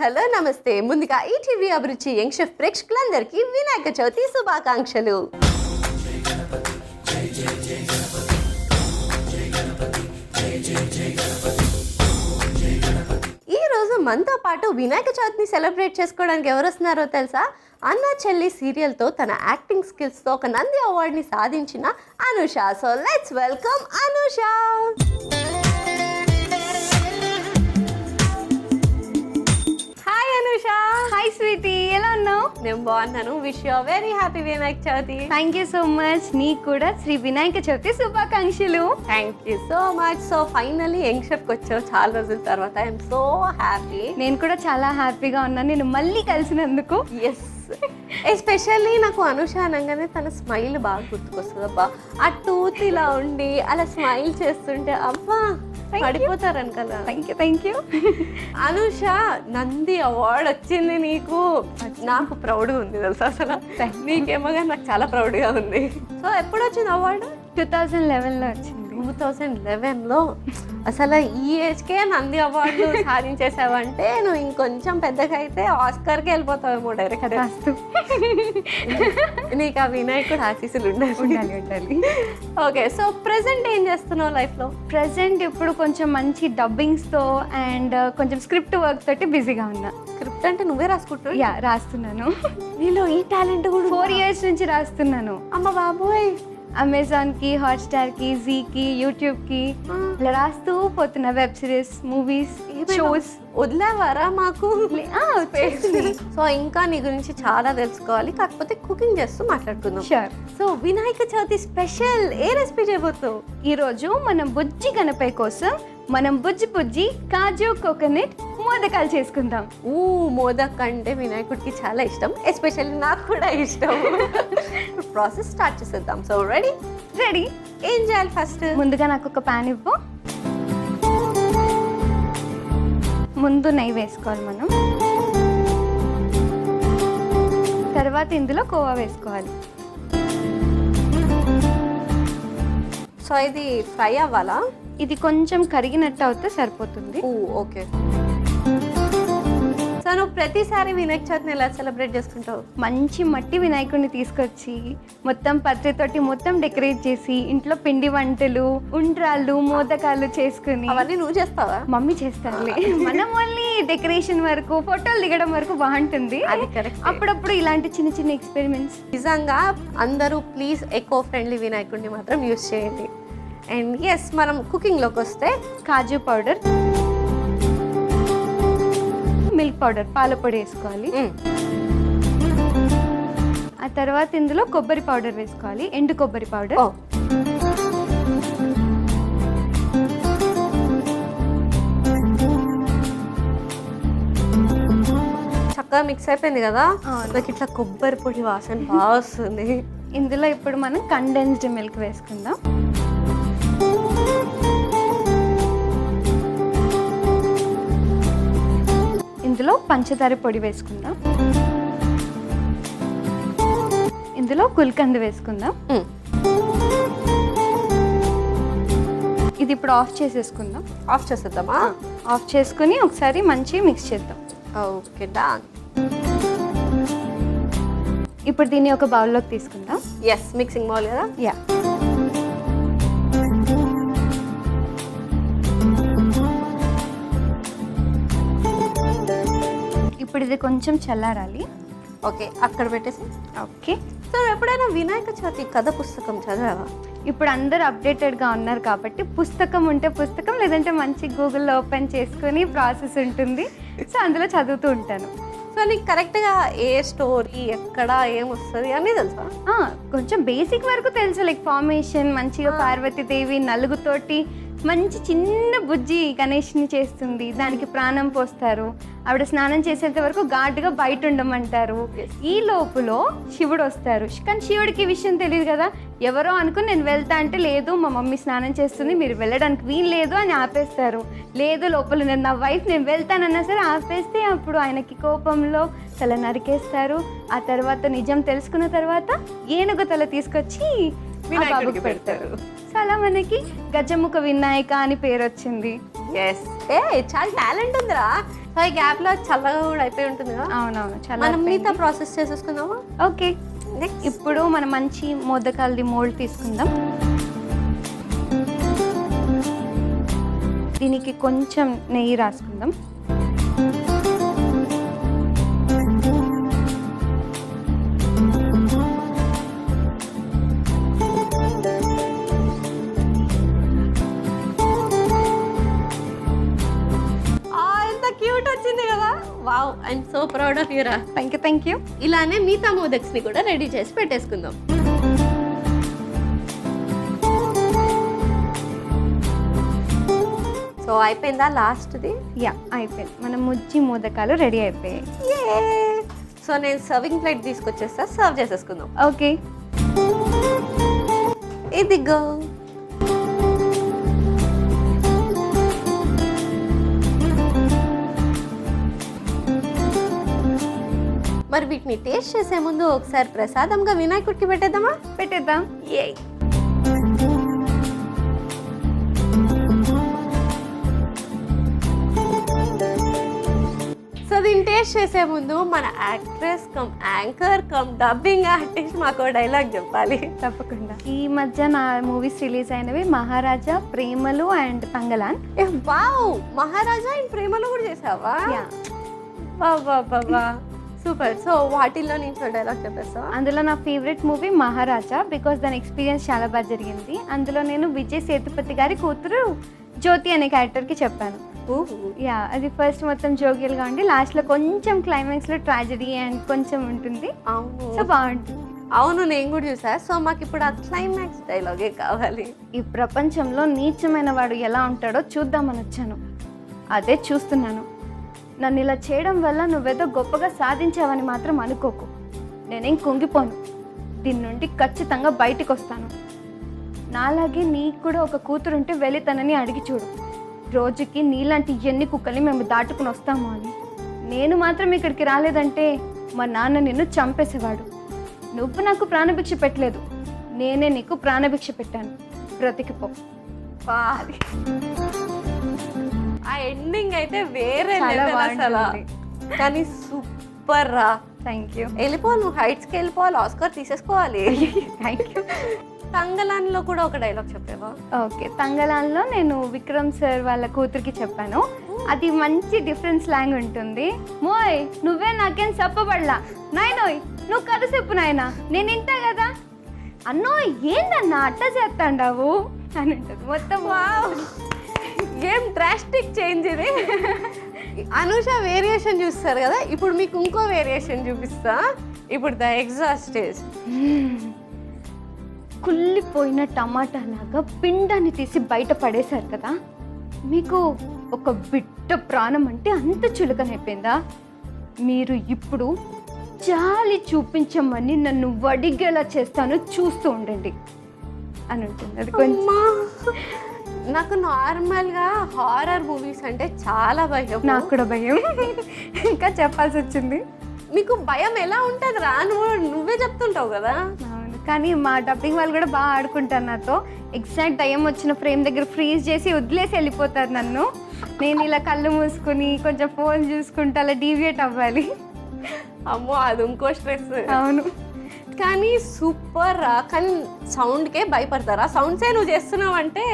Hello నమస్తే. ముందుగా ETV అభిరుచి యంగ్ షెఫ్ ప్రేక్షకులందరికీ వినాయక చవితి శుభాకాంక్షలు. ఈ రోజు మనతో పాటు వినాయక చవితిని సెలబ్రేట్ చేసుకోవడానికి ఎవరు వస్తున్నారో తెలుసా? అన్న చెల్లి సీరియల్తో తన యాక్టింగ్ స్కిల్స్తో ఒక నంది అవార్డుని సాధించిన Anusha. So let's welcome Anusha. Hi Sweety, ఎలా ఉన్నావు? నేను బాగున్నాను. Wish you very happy Vinayaka Chavithi. Thank you so much. నీకు కూడా శ్రీ వినాయక చవితి శుభాకాంక్షలు. Thank you so much. So finally young షెఫ్కి వచ్చావు చాలా రోజుల తర్వాత. I'm so happy. నేను కూడా చాలా హ్యాపీగా ఉన్నాను నేను మళ్ళీ కలిసినందుకు. ఎస్, ఎస్పెషల్లీ నాకు అనుష అనగానే తన స్మైల్ బాగా గుర్తుకొస్తుంది. అబ్బా, ఆ టూత్ ఇలా ఉండి అలా స్మైల్ చేస్తుంటే అబ్బా పడిపోతారని కదా. Thank you. Anusha, Nandi award వచ్చింది నీకు. నాకు ప్రౌడ్గా ఉంది తెలుసా. అసలు నీకేమో కానీ నాకు చాలా ప్రౌడ్గా ఉంది. సో ఎప్పుడు వచ్చింది అవార్డు? 2011లో వచ్చింది. 2011లో అసలు ఈ ఏజ్కే నంది అవార్డు సాధించేసావంటే నువ్వు ఇంకొంచెం పెద్దగా అయితే ఆస్కార్కి వెళ్ళిపోతావేమో డైరెక్ట్. నీకు ఆ వినాయకుడు ఆశీస్సులు ఉండాలి. ఓకే, సో ప్రెసెంట్ ఏం చేస్తున్నావు లైఫ్లో? ప్రెసెంట్ ఇప్పుడు కొంచెం మంచి డబ్బింగ్స్తో అండ్ కొంచెం స్క్రిప్ట్ వర్క్ తోటి బిజీగా ఉన్నా. స్క్రిప్ట్ అంటే నువ్వే రాసుకుంటావు? యా, రాస్తున్నాను. నీలో ఈ టాలెంట్ కూడా 4 years నుంచి రాస్తున్నాను. అమ్మ బాబోయ్. అమెజాన్కి, హాట్స్టార్కి, జీకి, యూట్యూబ్కి ఇలా రాస్తూ పోతున్నా. Web series, movies, shows. వదిలేవారా మాకు? సో ఇంకా నీ గురించి చాలా తెలుసుకోవాలి, కాకపోతే కుకింగ్ చేస్తూ మాట్లాడుకుందాం. Sure. So Vinayaka Chavithi special ఏ రెసిపీ చేయబోతావు? ఈరోజు మనం బుజ్జి గణపయ్య కోసం మనం బుజ్జి కాజు కోకోనట్ మోదకాలు చేసుకుందాం. మోదక్ అంటే వినాయకుడికి చాలా ఇష్టం, ఎస్పెషల్లీ నాకు కూడా ఇష్టం. ప్రాసెస్ స్టార్ట్ చేసేద్దాం. So ready? ఏం చేయాలి ఫస్ట్? ముందుగా నాకు ఒక ప్యాన్ ఇవ్వు. ముందు నెయ్యి వేసుకోవాలి మనం. తర్వాత ఇందులో కోవా వేసుకోవాలి. సో ఇది ఫ్రై అవ్వాలా? ఇది కొంచెం కరిగినట్టు అవుతే సరిపోతుంది. ఓకే. సో నువ్వు ప్రతిసారి వినాయక చవితిని ఎలా సెలబ్రేట్ చేసుకుంటావు? మంచి మట్టి వినాయకుడిని తీసుకొచ్చి మొత్తం పత్రితోటి మొత్తం డెకరేట్ చేసి ఇంట్లో పిండి వంటలు, ఉండ్రాళ్ళు, మోదకాలు చేసుకుని. అవన్నీ నువ్వు చేస్తావా? మమ్మీ చేస్తారులే. మనం ఓన్లీ డెకరేషన్ వరకు, ఫోటోలు దిగడం వరకు బాగుంటుంది. అప్పుడప్పుడు ఇలాంటి చిన్న చిన్న ఎక్స్పెరిమెంట్స్. నిజంగా అందరూ ప్లీజ్ ఎకో ఫ్రెండ్లీ వినాయకుడిని మాత్రం యూజ్ చేయండి. అండ్ ఎస్, మనం కుకింగ్లోకి వస్తే కాజు పౌడర్, మిల్క్ పౌడర్, పాల పొడి వేసుకోవాలి. ఆ తర్వాత ఇందులో కొబ్బరి పౌడర్ వేసుకోవాలి, ఎండు కొబ్బరి పౌడర్. చక్కగా మిక్స్ అయిపోయింది కదా. నాకు ఇట్లా కొబ్బరి పొడి వాసన బాగా వస్తుంది. ఇందులో ఇప్పుడు మనం కండెన్స్డ్ మిల్క్ వేసుకుందాం. ఇందులో పంచదార పొడి వేసుకుందాం. ఇందులో గుల్కంద్ వేసుకుందాం. ఇది ఇప్పుడు ఆఫ్ చేసేసుకుందాం. ఆఫ్ చేసేద్దామా? ఆఫ్ చేసుకుని ఒకసారి మంచిగా మిక్స్ చేద్దాం. Okay, done. ఇప్పుడు దీన్ని ఒక బౌల్లోకి తీసుకుందాం. ఎస్, మిక్సింగ్ బౌల్ కదా. యా. ఇప్పుడు ఇది కొంచెం చల్లారాలి. ఓకే, అక్కడ పెట్టేసి. ఓకే. సో ఎప్పుడైనా వినాయక చవితి కథ పుస్తకం చదివావా? ఇప్పుడు అందరు అప్డేటెడ్గా ఉన్నారు కాబట్టి పుస్తకం ఉంటే పుస్తకం, లేదంటే మంచి గూగుల్లో ఓపెన్ చేసుకొని ప్రాసెస్ ఉంటుంది. సో అందులో చదువుతూ ఉంటాను. సో నీకు కరెక్ట్గా ఏ స్టోరీ, ఎక్కడ ఏమొస్తుంది అని తెలుసా? కొంచెం బేసిక్ వరకు తెలుసు. లైక్ ఫార్మేషన్, మంచిగా పార్వతీదేవి నలుగుతోటి మంచి చిన్న బుజ్జి గణేష్ని చేస్తుంది, దానికి ప్రాణం పోస్తారు. ఆవిడ స్నానం చేసేంత వరకు ఘాటుగా బయట ఉండమంటారు. ఈ లోపులో శివుడు వస్తారు, కానీ శివుడికి ఈ విషయం తెలియదు కదా. ఎవరో అనుకుని నేను వెళ్తా అంటే, లేదు మా మమ్మీ స్నానం చేస్తుంది, మీరు వెళ్ళడానికి వీలు లేదు అని ఆపేస్తారు. లేదు, లోపల నేను నా వైఫ్ నేను వెళ్తానన్నా సరే ఆపేస్తే అప్పుడు ఆయనకి కోపంలో తల నరికేస్తారు. ఆ తర్వాత నిజం తెలుసుకున్న తర్వాత ఏనుగు తల తీసుకొచ్చి వినాయకుడికి పెడతారు. సో అలా మనకి గజముఖ వినాయక అని పేరు వచ్చింది. చాలా టాలెంట్ ఉందిరా. సో ఈ గ్యాప్ లో చల్లగా కూడా అయిపోయి ఉంటుంది కదా. అవునవును, చాలా మనం మిగతా ప్రాసెస్ చేసేసుకుందామా? ఓకే. నెక్స్ట్ ఇప్పుడు మనం మంచి మోదకాలది మోల్డ్ తీసుకుందాం. దీనికి కొంచెం నెయ్యి రాసుకుందాం. ఎంత క్యూట్ వచ్చింది కదా. Wow, I'm so proud of యూరా. Thank you. ఇలానే మిగతా మోదక్స్ ని కూడా రెడీ చేసి పెట్టేసుకుందాం. సో అయిపోయిందా లాస్ట్ది? యా, అయిపోయింది. మన ముజ్జి మోదకాలు రెడీ అయిపోయాయి. సో నేను సర్వింగ్ ప్లేట్ తీసుకొచ్చేస్తా, సర్వ్ చేసేసుకుందాం. ఓకే. ఇదిగో. మరి వీటిని టేస్ట్ చేసే ముందు ఒకసారి ప్రసాదంగా వినాయకుడికి పెట్టేద్దామా? పెట్టేద్దాం. ఏయ్. సో దీన్ని టేస్ట్ చేసే ముందు మన actress come anchor come dubbing artist మాకు డైలాగ్ చెప్పాలి. తప్పకుండా. ఈ మధ్య నా మూవీస్ రిలీజ్ అయినవి మహారాజా, ప్రేమలు and Thangalaan. Wow, Maharaja and ప్రేమలో కూడా చేసావా? యా. బాబా సూపర్. సో వాటిల్లో నుంచి డైలాగ్ చెప్పేస్తా. అందులో నా ఫేవరెట్ మూవీ మహారాజా, బికాస్ దాని ఎక్స్పీరియన్స్ చాలా బాగా జరిగింది. అందులో నేను విజయ్ సేతుపతి గారి కూతురు జ్యోతి అనే క్యారెక్టర్కి చెప్పాను. యా, అది ఫస్ట్ మొత్తం జోగియల్గా ఉండి లాస్ట్లో కొంచెం క్లైమాక్స్లో ట్రాజడీ అండ్ కొంచెం ఉంటుంది. అవును, సో బాగుంటుంది. అవును, నేను కూడా చూసా. సో మాకు ఇప్పుడు ఆ క్లైమాక్స్ డైలాగే కావాలి. ఈ ప్రపంచంలో నీచమైన వాడు ఎలా ఉంటాడో చూద్దామని వచ్చాను, అదే చూస్తున్నాను. నన్ను ఇలా చేయడం వల్ల నువ్వేదో గొప్పగా సాధించావని మాత్రం అనుకోకు. నేనేం కుంగిపోను, దీని నుండి ఖచ్చితంగా బయటికి వస్తాను. నాలాగే నీకు కూడా ఒక కూతురుంటే వెళ్ళి తనని అడిగి చూడు. రోజుకి నీలాంటి ఎన్ని కుక్కల్ని మేము దాటుకుని వస్తాము అని. నేను మాత్రం ఇక్కడికి రాలేదంటే మా నాన్న నిన్ను చంపేసేవాడు. నువ్వు నాకు ప్రాణభిక్ష పెట్టలేదు, నేనే నీకు ప్రాణభిక్ష పెట్టాను. బ్రతికిపో. ఆ ఎండింగ్ అయితే వేరే చాలా level అసలు. బాగుంటుంది. కానీ సూపర్ రా. Thank you. వెళ్ళిపో, నువ్వు హైట్స్కి వెళ్ళిపోవాలి, ఆస్కర్ తీసేసుకోవాలి. Thank you. తంగలాన్లో కూడా ఒక డైలాగ్ చెప్పేవా? ఓకే, తంగలాన్లో నేను విక్రమ్ సార్ వాళ్ళ కూతురికి చెప్పాను. అది మంచి డిఫరెంట్ స్లాంగ్ ఉంటుంది. మోయ్ నువ్వే నాకేం చెప్పబడలా, నాయనోయ్ నువ్వు కథ చెప్పు నాయన, నేను ఇంటా కదా. అన్నో ఏందన్నా అట్ట చేస్తాండావు అని ఉంటుంది. మొత్తం ఏం డ్రాస్టిక్ చేంజ్ ఇది. అనూష వేరియేషన్ చూస్తారు కదా, ఇప్పుడు మీకు ఇంకో వేరియేషన్ చూపిస్తా. ఇప్పుడు ద ఎగ్జాస్ట్ స్టేజ్. కుళ్ళిపోయిన టమాటా లాగా పిండాన్ని తీసి బయట పడేశారు కదా. మీకు ఒక బిడ్డ ప్రాణం అంటే అంత చులకనైపోయిందా? మీరు ఇప్పుడు జాలి చూపించమని నన్ను వడిగేలా చేస్తాను, చూస్తూ ఉండండి అని ఉంటుంది. అది కొంచెం నాకు నార్మల్గా హారర్ మూవీస్ అంటే చాలా భయం. నాకు కూడా భయం. ఇంకా చెప్పాల్సి వచ్చింది. మీకు భయం ఎలా ఉంటుంది రా? నువ్వే చెప్తుంటావు కదా. అవును, కానీ మా డబ్బింగ్ వాళ్ళు కూడా బాగా ఆడుకుంటారు నాతో. ఎగ్జాక్ట్ దయ్యం వచ్చిన ఫ్రేమ్ దగ్గర ఫ్రీజ్ చేసి వదిలేసి వెళ్ళిపోతారు నన్ను. నేను ఇలా కళ్ళు మూసుకొని కొంచెం ఫోన్ చూసుకుంటా అలా డీవియేట్ అవ్వాలి. అమ్మో, అది ఇంకో స్ట్రెస్. అవును, కానీ సూపర్ రా. కానీ సౌండ్కే భయపడతారా? సౌండ్సే నువ్వు చేస్తున్నావు అంటే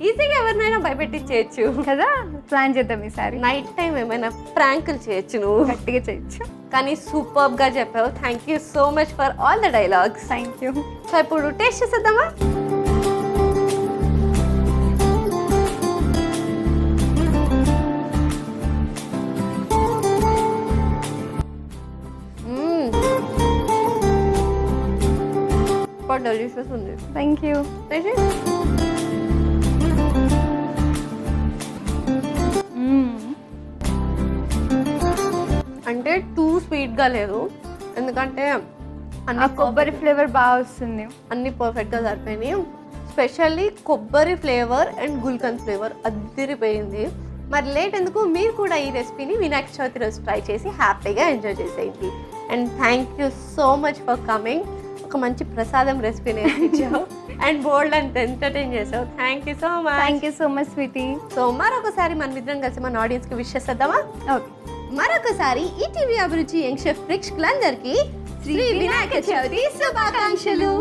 ఈజీగా ఎవరినైనా భయపెట్టించేయచ్చు కదా. ప్లాన్ చేద్దాం ఈసారి. నైట్ టైం ఏమైనా ప్రాంకులు చేయొచ్చు, నువ్వు గట్టిగా చేయొచ్చు. కానీ సూపర్గా చెప్పావు. Thank you so much for all the dialogues. Thank you. So ఇప్పుడు టేస్ట్ చేసేద్దామా? డెలిషియస్ ఉంది. Thank you. అంటే టూ స్వీట్గా లేదు, ఎందుకంటే అన్ని కొబ్బరి ఫ్లేవర్ బాగా వస్తుంది. అన్ని పర్ఫెక్ట్గా సరిపోయినాయి. స్పెషల్లీ కొబ్బరి ఫ్లేవర్ అండ్ గుల్కంద్ ఫ్లేవర్ అద్దిరిపోయింది. మరి లేట్ ఎందుకు, మీరు కూడా ఈ రెసిపీని వినాయక చవితి రోజు ట్రై చేసి హ్యాపీగా ఎంజాయ్ చేసేయండి. And thank you so much for coming. ఒక మంచి ప్రసాదం రెసిపీ నేర్పించావు అండ్ బోల్డ్ అండ్ ఎంటర్టైన్ చేసావు. Thank you so much. Thank you so much Sweety. So మరొకసారి మన ఇద్దరం కలిసి మన ఆడియన్స్కి విష్ చేసేద్దామా? ఓకే. మరొకసారి ఈ టీవీ అభిరుచి యంగ్ షెఫ్ ప్రేక్షకులందరికీ శ్రీ వినాయక చవితి శుభాకాంక్షలు.